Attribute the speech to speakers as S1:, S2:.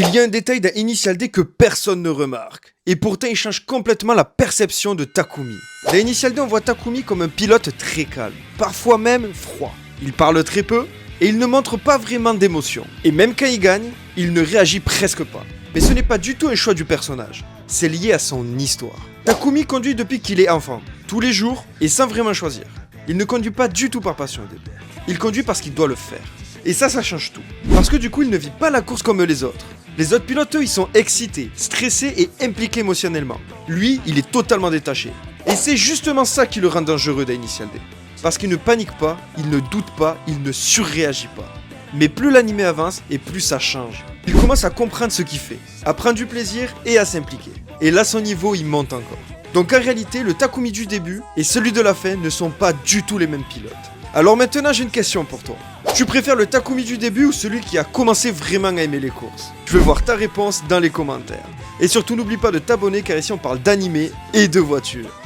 S1: Il y a un détail dans Initial D que personne ne remarque, et pourtant il change complètement la perception de Takumi. Dans Initial D, on voit Takumi comme un pilote très calme, parfois même froid. Il parle très peu, et il ne montre pas vraiment d'émotion. Et même quand il gagne, il ne réagit presque pas. Mais ce n'est pas du tout un choix du personnage, c'est lié à son histoire. Takumi conduit depuis qu'il est enfant, tous les jours, et sans vraiment choisir. Il ne conduit pas du tout par passion au début. Il conduit parce qu'il doit le faire. Et ça change tout. Parce que du coup, il ne vit pas la course comme les autres. Les autres pilotes, eux, ils sont excités, stressés et impliqués émotionnellement. Lui, il est totalement détaché. Et c'est justement ça qui le rend dangereux d'Initial D. Parce qu'il ne panique pas, il ne doute pas, il ne surréagit pas. Mais plus l'anime avance et plus ça change. Il commence à comprendre ce qu'il fait, à prendre du plaisir et à s'impliquer. Et là, son niveau, il monte encore. Donc en réalité, le Takumi du début et celui de la fin ne sont pas du tout les mêmes pilotes. Alors maintenant, j'ai une question pour toi. Tu préfères le Takumi du début ou celui qui a commencé vraiment à aimer les courses? Je veux voir ta réponse dans les commentaires. Et surtout, n'oublie pas de t'abonner car ici on parle d'anime et de voitures.